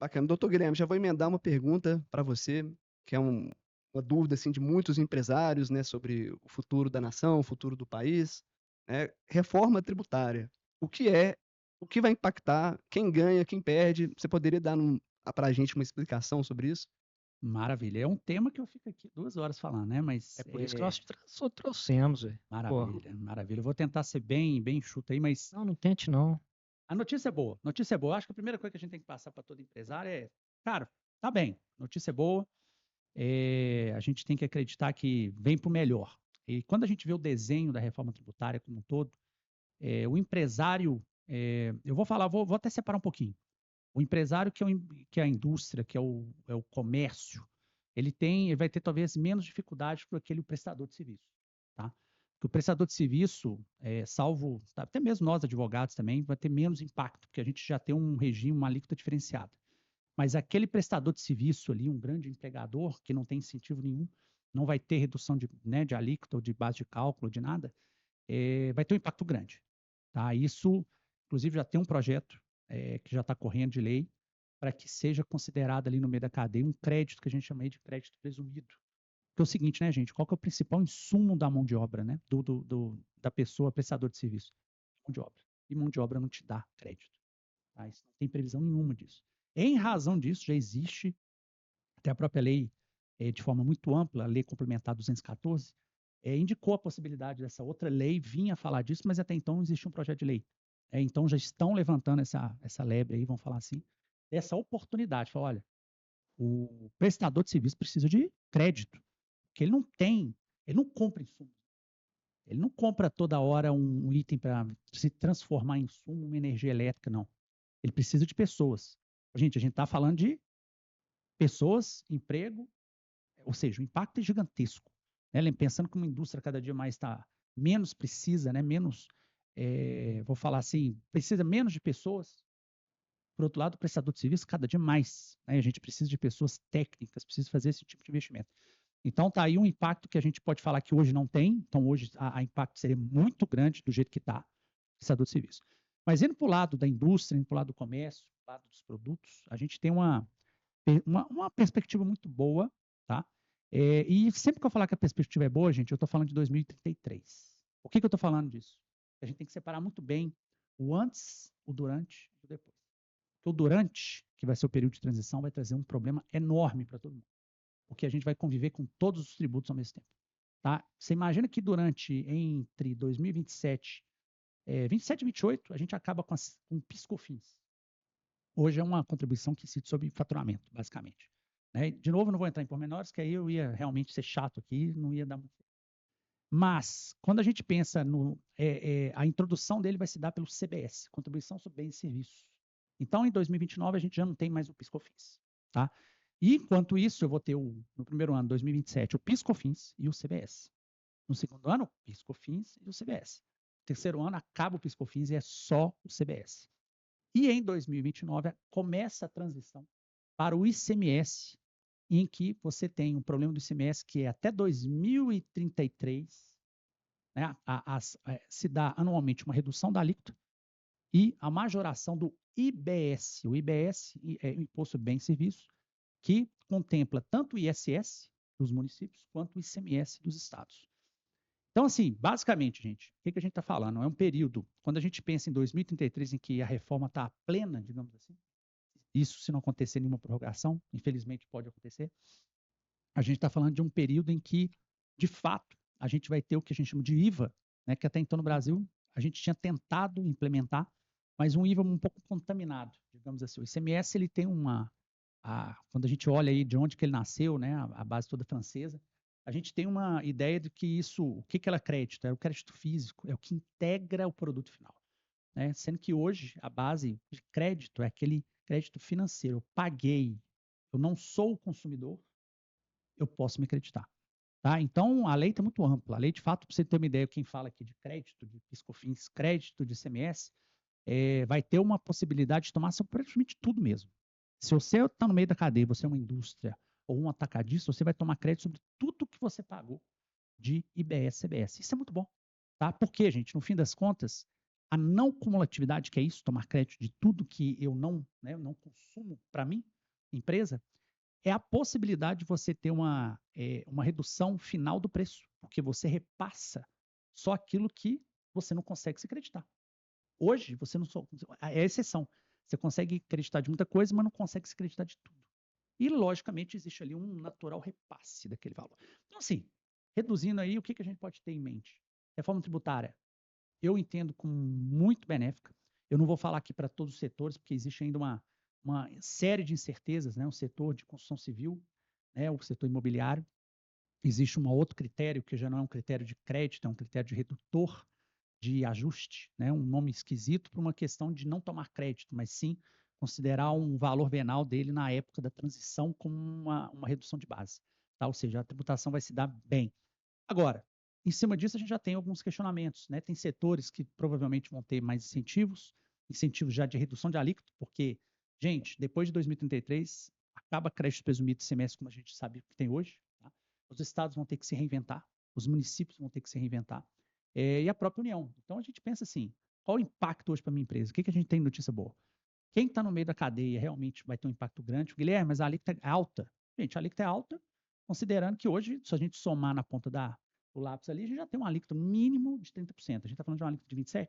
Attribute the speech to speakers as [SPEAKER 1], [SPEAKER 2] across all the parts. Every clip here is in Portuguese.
[SPEAKER 1] Bacana. Doutor Guilherme, já vou emendar uma pergunta para você, que é uma dúvida assim, de muitos empresários, né, sobre o futuro da nação, o futuro do país. Né? Reforma tributária. O que é? O que vai impactar? Quem ganha? Quem perde? Você poderia dar para a gente uma explicação sobre isso?
[SPEAKER 2] Maravilha. É um tema que eu fico aqui 2 horas falando, né?
[SPEAKER 3] É
[SPEAKER 2] Mas
[SPEAKER 3] por isso que nós só trouxemos, velho. Pô,
[SPEAKER 2] maravilha, maravilha. Eu vou tentar ser bem enxuto aí, mas
[SPEAKER 3] não tente não.
[SPEAKER 2] a notícia é boa. Notícia é boa. Eu acho que a primeira coisa que a gente tem que passar para todo empresário é, cara, tá bem, notícia é boa. A gente tem que acreditar que vem para o melhor. E quando a gente vê o desenho da reforma tributária como um todo, o empresário, eu vou falar, vou até separar um pouquinho. O empresário que é a indústria, que é o comércio, ele vai ter talvez menos dificuldade que aquele prestador de serviço, tá? Porque o prestador de serviço, salvo, tá, até mesmo nós advogados também, vai ter menos impacto, porque a gente já tem um regime, uma alíquota diferenciada. Mas aquele prestador de serviço ali, um grande empregador, que não tem incentivo nenhum, não vai ter redução de alíquota ou de base de cálculo, de nada, vai ter um impacto grande. Tá? Isso, inclusive, já tem um projeto que já está correndo de lei para que seja considerado ali no meio da cadeia um crédito que a gente chama aí de crédito presumido. Que é o seguinte, né, gente? Qual que é o principal insumo da mão de obra, né? Da pessoa prestador de serviço? Mão de obra. E mão de obra não te dá crédito. Tá? Isso não tem previsão nenhuma disso. Em razão disso, já existe até a própria lei, de forma muito ampla, a Lei Complementar 214, indicou a possibilidade dessa outra lei vir a falar disso, mas até então não existia um projeto de lei. Então já estão levantando essa lebre aí, vamos falar assim, essa oportunidade. Falar, olha, o prestador de serviço precisa de crédito, porque ele não tem, ele não compra insumos. Ele não compra toda hora um item para se transformar em insumo, uma energia elétrica, não. Ele precisa de pessoas. Gente, a gente está falando de pessoas, emprego, ou seja, o impacto é gigantesco. Né? Pensando que uma indústria cada dia mais está menos precisa, né? Menos, vou falar assim, precisa menos de pessoas. Por outro lado, o prestador de serviço cada dia mais. Né? A gente precisa de pessoas técnicas, precisa fazer esse tipo de investimento. Então, está aí um impacto que a gente pode falar que hoje não tem. Então, hoje a impacto seria muito grande do jeito que está, prestador de serviço. Mas indo para o lado da indústria, indo para o lado do comércio, para o lado dos produtos, a gente tem uma perspectiva muito boa, tá? E sempre que eu falar que a perspectiva é boa, gente, eu estou falando de 2033. Por que eu estou falando disso? A gente tem que separar muito bem o antes, o durante e o depois. Porque o durante, que vai ser o período de transição, vai trazer um problema enorme para todo mundo. Porque a gente vai conviver com todos os tributos ao mesmo tempo. Tá? Você imagina que entre 2027, 27 e 28, a gente acaba com PIS/COFINS. Hoje é uma contribuição que incide sobre faturamento, basicamente. Né? De novo, não vou entrar em pormenores, que aí eu ia realmente ser chato aqui, não ia dar muito. Mas, quando a gente pensa a introdução dele vai se dar pelo CBS, Contribuição sobre Bens e Serviços. Então, em 2029, a gente já não tem mais o PIS/COFINS. Tá? E, enquanto isso, eu vou ter, no primeiro ano, 2027, o PIS/COFINS e o CBS. No segundo ano, o PIS/COFINS e o CBS. No terceiro ano, acaba o PIS/COFINS e é só o CBS. E em 2029 começa a transição para o ICMS, em que você tem um problema do ICMS que é até 2033, né, se dá anualmente uma redução da alíquota e a majoração do IBS. O IBS é o Imposto de Bens e Serviços, que contempla tanto o ISS dos municípios quanto o ICMS dos estados. Então, assim, basicamente, gente, o que a gente está falando? É um período, quando a gente pensa em 2033, em que a reforma está plena, digamos assim, isso se não acontecer nenhuma prorrogação, infelizmente pode acontecer, a gente está falando de um período em que, de fato, a gente vai ter o que a gente chama de IVA, né, que até então no Brasil a gente tinha tentado implementar, mas um IVA um pouco contaminado, digamos assim. O ICMS, ele tem quando a gente olha aí de onde que ele nasceu, né, a base toda francesa, a gente tem uma ideia de que isso, o que ela é crédito? É o crédito físico, é o que integra o produto final. Né? Sendo que hoje a base de crédito é aquele crédito financeiro. Eu paguei, eu não sou o consumidor, eu posso me acreditar. Tá? Então, a lei está muito ampla. A lei, de fato, para você ter uma ideia, quem fala aqui de crédito, de PIS/COFINS, crédito de ICMS, vai ter uma possibilidade de tomar sobre praticamente tudo mesmo. Se você está no meio da cadeia, você é uma indústria ou um atacadista, você vai tomar crédito sobre tudo que você pagou de IBS, CBS. Isso é muito bom. Tá? Porque, gente, no fim das contas, a não cumulatividade, que é isso, tomar crédito de tudo que eu não consumo para mim, empresa, é a possibilidade de você ter uma redução final do preço, porque você repassa só aquilo que você não consegue se acreditar. Hoje, você não só, é a exceção. Você consegue acreditar de muita coisa, mas não consegue se acreditar de tudo. E, logicamente, existe ali um natural repasse daquele valor. Então, assim, reduzindo aí, o que a gente pode ter em mente? Reforma tributária, eu entendo como muito benéfica. Eu não vou falar aqui para todos os setores, porque existe ainda uma série de incertezas, né? O setor de construção civil, né? O setor imobiliário. Existe um outro critério, que já não é um critério de crédito, é um critério de redutor de ajuste, né? Um nome esquisito para uma questão de não tomar crédito, mas sim considerar um valor venal dele na época da transição como uma redução de base. Tá? Ou seja, a tributação vai se dar bem. Agora, em cima disso, a gente já tem alguns questionamentos, né? Tem setores que provavelmente vão ter mais incentivos já de redução de alíquota, porque, gente, depois de 2033, acaba crédito presumido de semestre, como a gente sabe que tem hoje. Tá? Os estados vão ter que se reinventar, os municípios vão ter que se reinventar, e a própria União. Então, a gente pensa assim, qual o impacto hoje para a minha empresa? O que a gente tem de notícia boa? Quem está no meio da cadeia realmente vai ter um impacto grande? Guilherme, mas a alíquota é alta. Gente, a alíquota é alta, considerando que hoje, se a gente somar na ponta do lápis ali, a gente já tem um alíquota mínimo de 30%. A gente está falando de uma alíquota de 27%.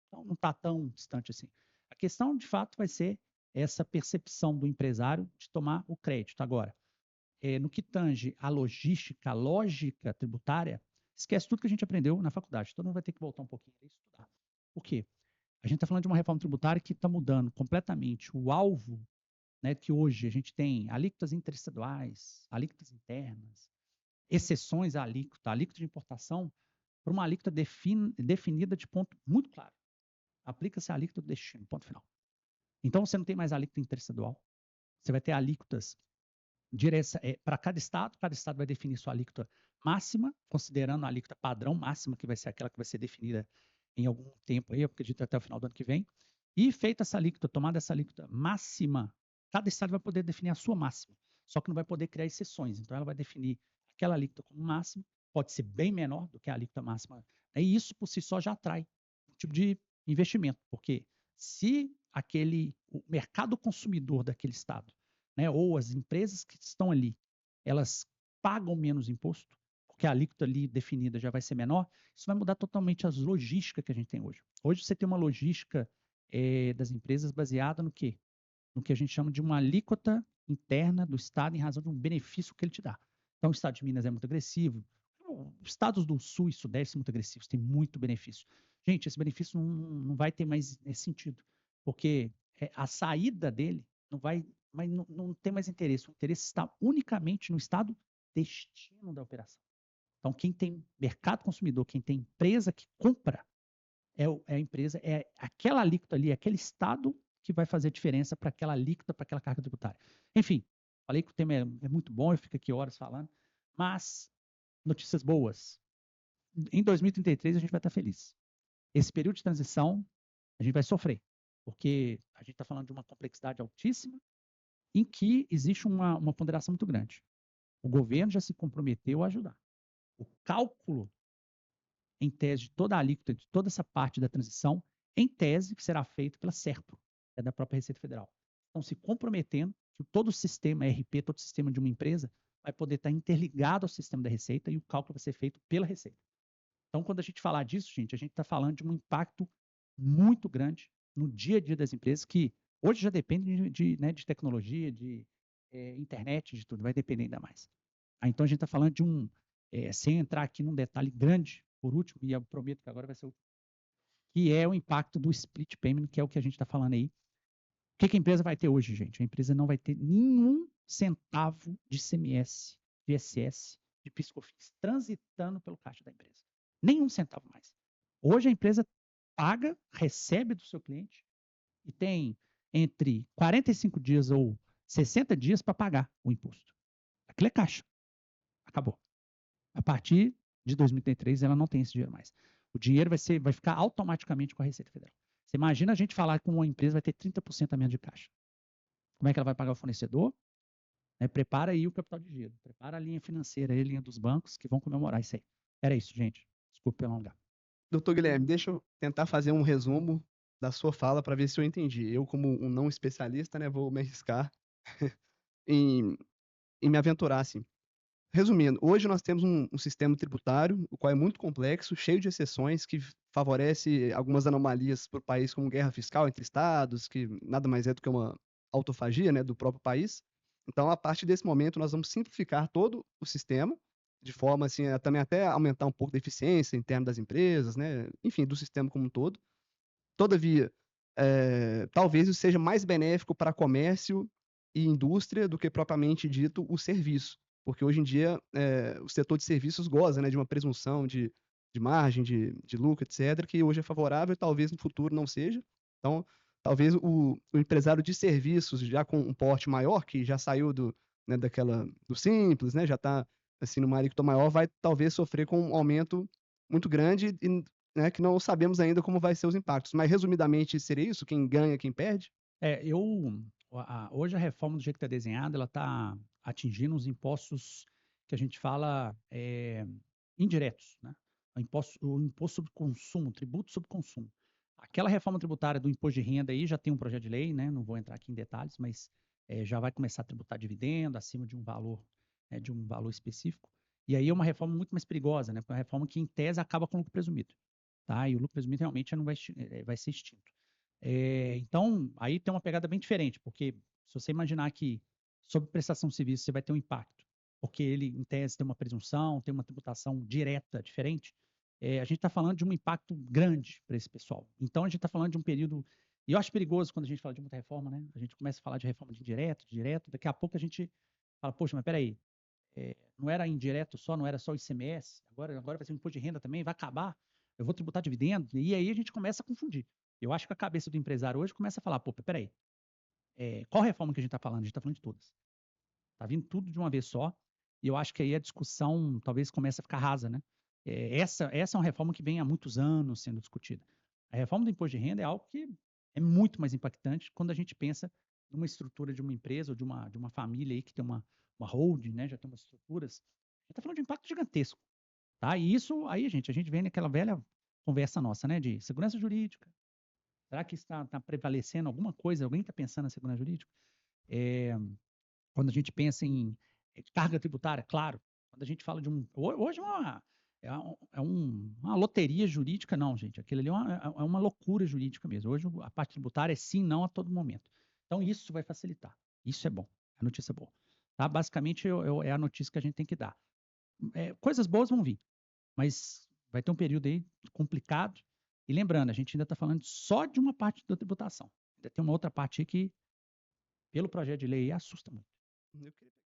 [SPEAKER 2] Então, não está tão distante assim. A questão, de fato, vai ser essa percepção do empresário de tomar o crédito. Agora, no que tange a logística, a lógica tributária, esquece tudo que a gente aprendeu na faculdade. Todo mundo vai ter que voltar um pouquinho e estudar. Por quê? A gente está falando de uma reforma tributária que está mudando completamente o alvo, né, que hoje a gente tem alíquotas interestaduais, alíquotas internas, exceções à alíquota de importação, para uma alíquota definida de ponto muito claro. Aplica-se a alíquota do destino, ponto final. Então, você não tem mais alíquota interestadual. Você vai ter alíquotas para cada estado vai definir sua alíquota máxima, considerando a alíquota padrão máxima, que vai ser aquela que vai ser definida em algum tempo, aí, eu acredito até o final do ano que vem. E feita essa alíquota, tomada essa alíquota máxima, cada estado vai poder definir a sua máxima, só que não vai poder criar exceções. Então, ela vai definir aquela alíquota como máxima, pode ser bem menor do que a alíquota máxima. E isso, por si só, já atrai um tipo de investimento, porque se o mercado consumidor daquele estado, né, ou as empresas que estão ali, elas pagam menos imposto, porque a alíquota ali definida já vai ser menor, isso vai mudar totalmente as logísticas que a gente tem hoje. Hoje você tem uma logística das empresas baseada no quê? No que a gente chama de uma alíquota interna do Estado em razão de um benefício que ele te dá. Então, o Estado de Minas é muito agressivo, os estados do Sul e Sudeste são muito agressivos, tem muito benefício. Gente, esse benefício não vai ter mais esse sentido, porque a saída dele não tem mais interesse. O interesse está unicamente no estado destino da operação. Então, quem tem mercado consumidor, quem tem empresa que compra, é a empresa, é aquela alíquota ali, aquele estado que vai fazer diferença para aquela alíquota, para aquela carga tributária. Enfim, falei que o tema é muito bom, eu fico aqui horas falando, mas notícias boas. Em 2033 a gente vai estar feliz. Esse período de transição a gente vai sofrer, porque a gente está falando de uma complexidade altíssima, em que existe uma ponderação muito grande. O governo já se comprometeu a ajudar. O cálculo, em tese, de toda a alíquota, de toda essa parte da transição, em tese, que será feito pela SERPRO, da própria Receita Federal. Estão se comprometendo que todo o sistema RP, todo o sistema de uma empresa, vai poder estar interligado ao sistema da Receita e o cálculo vai ser feito pela Receita. Então, quando a gente falar disso, gente, a gente está falando de um impacto muito grande no dia a dia das empresas, que hoje já depende de tecnologia, de internet, de tudo, vai depender ainda mais. Então, a gente está falando de sem entrar aqui num detalhe grande, por último, e eu prometo que agora vai ser o que é o impacto do split payment, que é o que a gente está falando aí. O que a empresa vai ter hoje, gente? A empresa não vai ter nenhum centavo de ICMS, de ISS, de PIS/COFINS transitando pelo caixa da empresa. Nenhum centavo mais. Hoje a empresa paga, recebe do seu cliente e tem entre 45 dias ou 60 dias para pagar o imposto. Aquilo é caixa. Acabou. A partir de 2033, ela não tem esse dinheiro mais. O dinheiro vai ficar automaticamente com a Receita Federal. Você imagina a gente falar que uma empresa vai ter 30% a menos de caixa. Como é que ela vai pagar o fornecedor? Prepara aí o capital de giro. Prepara a linha financeira, a linha dos bancos que vão comemorar isso aí. Era isso, gente. Desculpe prolongar.
[SPEAKER 1] Doutor Guilherme, deixa eu tentar fazer um resumo da sua fala para ver se eu entendi. Eu, como um não especialista, né, vou me arriscar. em me aventurar, assim. Resumindo, hoje nós temos um sistema tributário, o qual é muito complexo, cheio de exceções, que favorece algumas anomalias para o país, como guerra fiscal entre estados, que nada mais é do que uma autofagia, né, do próprio país. Então, a partir desse momento, nós vamos simplificar todo o sistema, de forma assim, a também até aumentar um pouco da eficiência interna das empresas, né, enfim, do sistema como um todo. Todavia, talvez isso seja mais benéfico para comércio e indústria do que propriamente dito o serviço, porque hoje em dia o setor de serviços goza, né, de uma presunção de margem, de lucro, etc., que hoje é favorável e talvez no futuro não seja. Então, talvez o empresário de serviços já com um porte maior, que já saiu né, do simples, né, já está assim, numa alíquota maior, vai talvez sofrer com um aumento muito grande e, né, que não sabemos ainda como vai ser os impactos. Mas, resumidamente, seria isso? Quem ganha, quem perde?
[SPEAKER 2] Hoje a reforma do jeito que está desenhada, ela está atingindo os impostos que a gente fala indiretos, né? O imposto sobre consumo, tributo sobre consumo. Aquela reforma tributária do imposto de renda aí já tem um projeto de lei, né? Não vou entrar aqui em detalhes, mas já vai começar a tributar dividendo acima de um valor específico. E aí é uma reforma muito mais perigosa, né? Porque é uma reforma que, em tese, acaba com o lucro presumido, tá? E o lucro presumido realmente não vai ser extinto. Então, aí tem uma pegada bem diferente, porque se você imaginar que sobre prestação de serviço você vai ter um impacto, porque ele, em tese, tem uma presunção, tem uma tributação direta diferente, a gente está falando de um impacto grande para esse pessoal. Então, a gente está falando de um período. E eu acho perigoso quando a gente fala de muita reforma, né? A gente começa a falar de reforma de direto, daqui a pouco a gente fala, poxa, mas peraí, não era indireto só, não era só o ICMS, agora vai ser um imposto de renda também, vai acabar, eu vou tributar dividendo, e aí a gente começa a confundir. Eu acho que a cabeça do empresário hoje começa a falar, pô, peraí, qual reforma que a gente está falando? A gente está falando de todas. Está vindo tudo de uma vez só, e eu acho que aí a discussão talvez comece a ficar rasa, né? Essa é uma reforma que vem há muitos anos sendo discutida. A reforma do imposto de renda é algo que é muito mais impactante quando a gente pensa numa estrutura de uma empresa ou de uma família aí que tem uma holding, né? Já tem umas estruturas. A gente está falando de um impacto gigantesco, tá? E isso aí, gente, a gente vem naquela velha conversa nossa, né? De segurança jurídica. Será que está prevalecendo alguma coisa? Alguém está pensando na segurança jurídica? Quando a gente pensa em carga tributária, claro. Quando a gente fala de hoje uma loteria jurídica, não, gente. Aquilo ali é uma loucura jurídica mesmo. Hoje a parte tributária é sim, não a todo momento. Então isso vai facilitar. Isso é bom. A notícia é boa. Tá? Basicamente é a notícia que a gente tem que dar. Coisas boas vão vir, mas vai ter um período aí complicado. E lembrando, a gente ainda está falando só de uma parte da tributação. Ainda tem uma outra parte aí que, pelo projeto de lei, assusta muito.
[SPEAKER 1] Eu queria